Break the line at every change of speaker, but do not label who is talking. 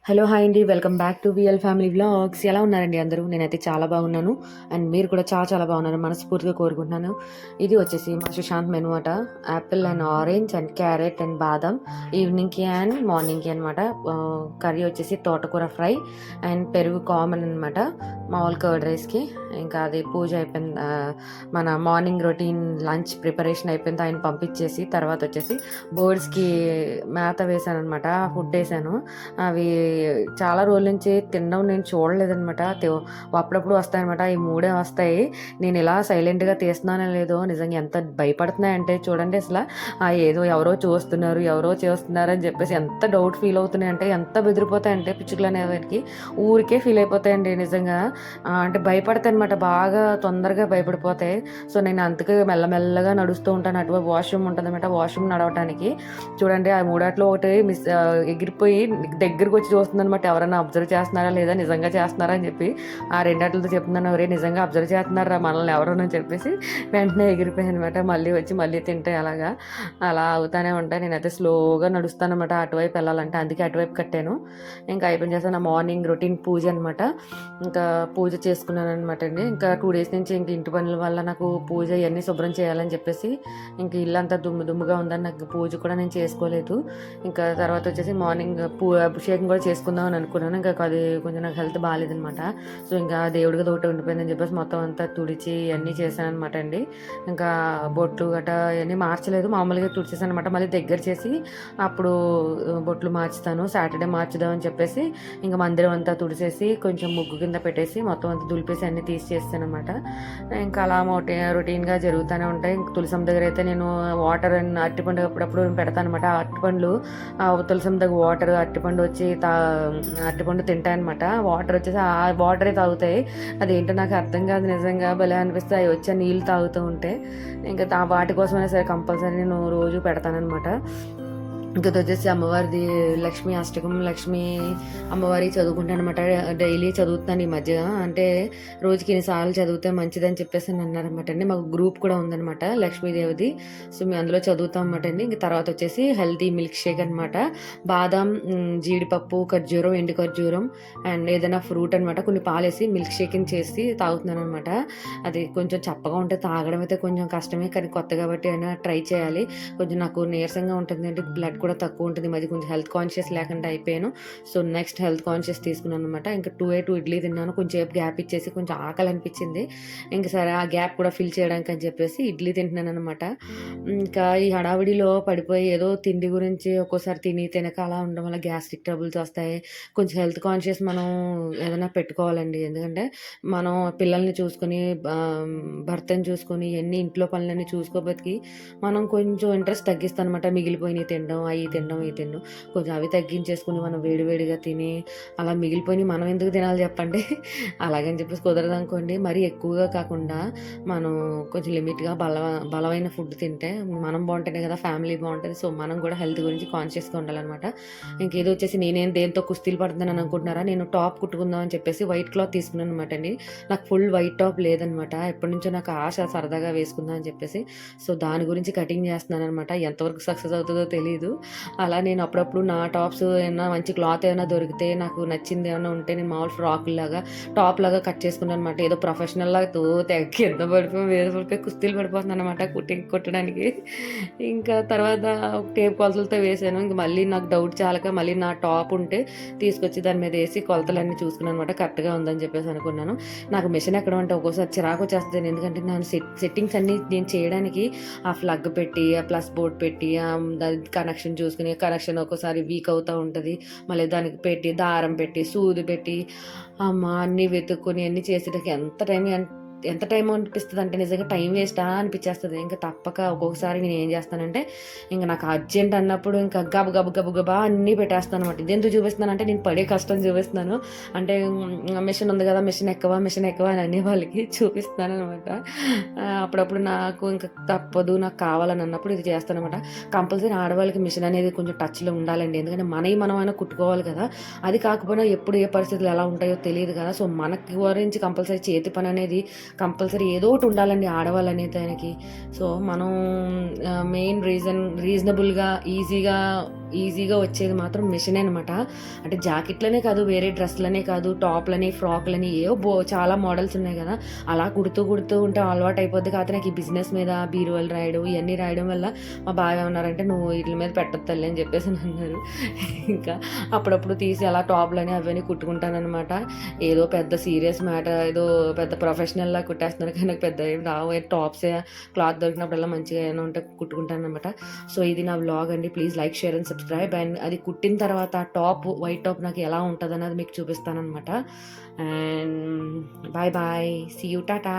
Hello hi అండి, welcome back to VL family vlogs. ఎలా ఉన్నారండి అందరూ? నేనైతే చాలా బాగున్నాను అండ్ మీరు కూడా చాలా చాలా బాగున్నారు మనస్ఫూర్తిగా కోరుకుంటున్నాను. ఇది వచ్చేసి మా సుశాంత్ మెనూ అట. Apple and orange and carrot and బాదం ఈవినింగ్కి అండ్ మార్నింగ్కి అనమాట. కర్రీ వచ్చేసి తోటకూర ఫ్రై అండ్ పెరుగు కామన్ అనమాట మామూలు కర్డ్ రైస్కి. ఇంకా అది పూజ అయిపోయింది, మన మార్నింగ్ రొటీన్ లంచ్ ప్రిపరేషన్ అయిపోయింది. ఆయన పంపించేసి తర్వాత వచ్చేసి బర్డ్స్కి మేత వేసాను అనమాట, ఫుడ్ వేసాను. అవి చాలా రోజుల నుంచి తినడం నేను చూడలేదనమాట. అప్పుడప్పుడు వస్తాయన్నమాట, ఈ మూడే వస్తాయి. నేను ఇలా సైలెంట్గా తీస్తున్నానో లేదో నిజంగా ఎంత భయపడుతున్నాయంటే చూడండి అసలు. ఏదో ఎవరో చూస్తున్నారు ఎవరో చేస్తున్నారు అని చెప్పేసి ఎంత డౌట్ ఫీల్ అవుతున్నాయంటే, ఎంత బెదిరిపోతాయంటే పిచ్చుకలు అనేవారికి ఊరికే ఫీల్ అయిపోతాయండి నిజంగా. అంటే భయపడతాయి అనమాట, బాగా తొందరగా భయపడిపోతాయి. సో నేను అందుకే మెల్లమెల్లగా నడుస్తూ ఉంటాను. అటువైపు వాష్రూమ్ ఉంటుంది అనమాట, వాష్రూమ్ నడవటానికి చూడండి ఆ మూడాట్లో ఒకటి ఎగిరిపోయి దగ్గరికి వచ్చి చూస్తుంది అనమాట. ఎవరైనా అబ్జర్వ్ చేస్తున్నారా లేదా, నిజంగా చేస్తున్నారా అని చెప్పి ఆ రెండాటితో చెప్తున్నాను. ఎవరే నిజంగా అబ్జర్వ్ చేస్తున్నారా మనల్ని ఎవరోనని చెప్పేసి వెంటనే ఎగిరిపోయాయి అనమాట. మళ్ళీ వచ్చి మళ్ళీ తింటే అలా అవుతానే ఉంటాయి. నేనైతే స్లోగా నడుస్తాను అనమాట అటువైపు వెళ్ళాలంటే, అందుకే అటువైపు కట్టాను. ఇంకా అయిపోయిన చేస్తాను నా మార్నింగ్ రొటీన్ పూజ అనమాట. ఇంకా పూజ చేసుకున్నాను అనమాట అండి. ఇంకా 2 days నుంచి ఇంక ఇంటి పనుల వల్ల నాకు పూజ ఇవన్నీ శుభ్రం చేయాలని చెప్పేసి ఇంక ఇల్లంతా దుమ్ముగా ఉందని నాకు పూజ కూడా నేను చేసుకోలేదు. ఇంకా తర్వాత వచ్చేసి మార్నింగ్ అభిషేకం కూడా చేసుకుందాం అని అనుకున్నాను. ఇంకా అది కొంచెం నాకు హెల్త్ బాగాలేదనమాట. సో ఇంకా దేవుడికి ఒకటి ఉండిపోయిందని చెప్పేసి మొత్తం అంతా తుడిచి ఇవన్నీ చేశాను అనమాట అండి. ఇంకా బొట్లు గట్రా ఇవన్నీ మార్చలేదు, మామూలుగా తుడిచేసాను అనమాట. మళ్ళీ దగ్గర చేసి అప్పుడు బొట్లు మార్చుతాను, సాటర్డే మార్చుదాం అని చెప్పేసి ఇంకా మందిరం అంతా తుడిచేసి కొంచెం ముగ్గు కింద పెట్టేసి మొత్తం అంతా దులిపేసి అన్నీ తీసి చేస్తాను అనమాట. ఇంకా అలా రొటీన్గా జరుగుతూనే ఉంటాయి. తులసం దగ్గర అయితే నేను వాటర్ అండ్ అరటిపండు అప్పుడప్పుడు పెడతాను అనమాట. అరటిపండ్లు తులసం దగ్గర వాటర్ అరటిపండు వచ్చి అరటిపండు తింటాయన్నమాట. వాటర్ వచ్చేసి ఆ వాటరే తాగుతాయి. అదేంటో నాకు అర్థం కాదు నిజంగా, భలే అనిపిస్తాయి అవి వచ్చి నీళ్ళు తాగుతూ ఉంటే. ఇంకా వాటి కోసమైనా సరే కంపల్సరీ నేను రోజు పెడతానమాట. ఇంకా వచ్చేసి అమ్మవారిది లక్ష్మీ అష్టకం, లక్ష్మీ అమ్మవారి చదువుకుంటాను అనమాట. డైలీ చదువుతున్నాను ఈ మధ్య, అంటే రోజుకి ఎన్నిసార్లు చదివితే మంచిదని చెప్పేసి అన్నారనమాట అండి. మాకు గ్రూప్ కూడా ఉందనమాట లక్ష్మీదేవిది. సో మేము అందులో చదువుతాం అనమాట అండి. ఇంక తర్వాత వచ్చేసి హెల్తీ మిల్క్ షేక్ అనమాట. బాదం, జీడిపప్పు, ఖర్జూరం, ఎండు ఖర్జూరం అండ్ ఏదైనా ఫ్రూట్ అనమాట, కొన్ని పాలేసి మిల్క్ షేకింగ్ చేసి తాగుతున్నాను అనమాట. అది కొంచెం చప్పగా ఉంటే తాగడం అయితే కొంచెం కష్టమే, కానీ కొత్త కాబట్టి అయినా ట్రై చేయాలి. కొంచెం నాకు నీరసంగా ఉంటుంది అంటే బ్లడ్ కూడా తక్కువ ఉంటుంది. మరి కొంచెం హెల్త్ కాన్షియస్ లేకుండా అయిపోయాను. సో నెక్స్ట్ హెల్త్ కాన్షియస్ తీసుకున్నాను అనమాట. ఇంకా 2 ఇడ్లీ తిన్నాను, కొంచెం గ్యాప్ ఇచ్చేసి కొంచెం ఆకలి అనిపించింది. ఇంకా సరే ఆ గ్యాప్ కూడా ఫిల్ చేయడానికి అని చెప్పేసి ఇడ్లీ తింటున్నాను అనమాట. ఇంకా ఈ హడావిడిలో పడిపోయి ఏదో తిండి గురించి ఒక్కోసారి తినక అలా ఉండడం వల్ల గ్యాస్ట్రిక్ ట్రబుల్స్ వస్తాయి. కొంచెం హెల్త్ కాన్షియస్ మనం ఏదైనా పెట్టుకోవాలండి. ఎందుకంటే మనం పిల్లల్ని చూసుకొని భర్తని చూసుకొని ఎన్ని ఇంట్లో పనులన్నీ చూసుకోబోతికి మనం కొంచెం ఇంట్రెస్ట్ తగ్గిస్తాం అనమాట. మిగిలిపోయినవి తినడం, అవి తినడం ఇవి తినడం, కొంచెం అవి తగ్గించేసుకుని మనం వేడివేడిగా తిని అలా మిగిలిపోయి మనం ఎందుకు తినాలి చెప్పండి. అలాగని చెప్పేసి కుదరదు అనుకోండి. మరీ ఎక్కువగా కాకుండా మనం కొంచెం లిమిట్గా బలమైన ఫుడ్ తింటే మనం బాగుంటేనే కదా ఫ్యామిలీ బాగుంటుంది. సో మనం కూడా హెల్త్ గురించి కాన్షియస్గా ఉండాలన్నమాట. ఇంకేదో వచ్చేసి నేనేం దేంతో కుస్తీలు పడుతున్నాను అనుకుంటున్నారా, నేను టాప్ కుట్టుకుందాం అని చెప్పేసి వైట్ క్లాత్ తీసుకున్నాను అనమాట అండి. నాకు ఫుల్ వైట్ టాప్ లేదనమాట, ఎప్పటి నుంచో నాకు ఆశ సరదాగా వేసుకుందాం అని చెప్పేసి. సో దాని గురించి కటింగ్ చేస్తున్నాను అనమాట. ఎంతవరకు సక్సెస్ అవుతుందో తెలియదు. అలా నేను అప్పుడప్పుడు నా టాప్స్ ఏమైనా మంచి క్లాత్ ఏమైనా దొరికితే, నాకు నచ్చింది ఏమైనా ఉంటే నేను మామూలు ఫ్రాక్ లాగా టాప్ లాగా కట్ చేసుకున్నాను అనమాట. ఏదో ప్రొఫెషనల్ లాగా కింద పడిపోయి కుస్తీలు పడిపోతున్నాను అనమాట కుట్టడానికి. ఇంకా తర్వాత టేప్ కొలతలతో వేసాను. ఇంక మళ్ళీ నాకు డౌట్ చాలక మళ్ళీ నా టాప్ ఉంటే తీసుకొచ్చి దాని మీద వేసి కొలతలన్నీ చూసుకున్నాను అనమాట. కరెక్ట్గా ఉందని చెప్పేసి అనుకున్నాను. నాకు మిషన్ ఎక్కడ అంటే ఒక్కోసారి చిరాకు వచ్చేస్తుంది. ఎందుకంటే నేను సెట్టింగ్స్ అన్నీ నేను చేయడానికి ఆ ఫ్లగ్ పెట్టి, ఆ ప్లస్ బోర్డ్ పెట్టి, కనెక్షన్ చూసుకుని కనెక్షన్ ఒక్కోసారి వీక్ అవుతూ ఉంటుంది. మళ్ళీ దానికి పెట్టి దారం పెట్టి సూది పెట్టి అన్నీ వెతుక్కొని అన్నీ చేసేటప్పుడు ఎంత టైం అనిపిస్తుంది అంటే నిజంగా టైం వేస్టా అనిపించేస్తుంది. ఇంకా తప్పక ఒక్కొక్కసారి నేను ఏం చేస్తానంటే, ఇంకా నాకు అర్జెంట్ అన్నప్పుడు ఇంకా గబగబా అన్నీ పెట్టేస్తాను అనమాట. ఇది ఎందుకు చూపిస్తున్నాను అంటే నేను పడే కష్టం చూపిస్తున్నాను. అంటే మిషన్ ఉంది కదా, మిషన్ ఎక్కువ అని అనే వాళ్ళకి చూపిస్తాను అనమాట. అప్పుడప్పుడు నాకు ఇంకా తప్పదు, నాకు కావాలని అన్నప్పుడు ఇది చేస్తాను అనమాట. కంపల్సరీ ఆడవాళ్ళకి మిషన్ అనేది కొంచెం టచ్లో ఉండాలండి. ఎందుకంటే మనమైనా కుట్టుకోవాలి కదా. అది కాకపోయినా ఎప్పుడు ఏ పరిస్థితులు ఎలా ఉంటాయో తెలియదు కదా. సో మనకి గురించి కంపల్సరీ చేతి పని అనేది కంపల్సరీ ఏదో ఒకటి ఉండాలండి ఆడవాళ్ళు అనే దానికి. సో మనం మెయిన్ రీజనబుల్గా ఈజీగా ఈజీగా వచ్చేది మాత్రం మిషనే అనమాట. అంటే జాకెట్లనే కాదు, వేరే డ్రెస్‌లనే కాదు, టాప్‌లని, ఫ్రాక్‌లని ఏవో చాలా మోడల్స్ ఉన్నాయి కదా! అలా కుడుతూ ఉంటే అలవాటు అయిపోద్ది. కాకపోతే నాకు ఈ బిజినెస్ మీద బీరువాలు రాయడం ఇయన్నీ రాయడం వల్ల మా బావ ఏమన్నారంటే, "నువ్వు ఈటిల మీద పెట్టొద్దు తల్లి" అని చెప్పేసని అన్నారు. ఇంకా అప్పుడప్పుడు తీసి అలా టాప్‌లని అవన్నీ కుట్టుకుంటాననమాట. ఏదో పెద్ద సీరియస్ మ్యాటర్, ఏదో పెద్ద ప్రొఫెషనల్‌లా కుట్టేస్తున్నారు కానీ నాకు పెద్ద ఏం రావు. టాప్సే క్లాత్ దొరికినప్పుడల్లా మంచిగా ఏమైనా ఉంటే కుట్టుకుంటాననమాట. సో ఇది నా వ్లాగ్ అండి. Please like, share and subscribe. And అది కుట్టిన తర్వాత టాప్, వైట్ టాప్ నాకు ఎలా ఉంటదన్నది మీకు చూపిస్తాననమాట. And bye bye. See you. Tata.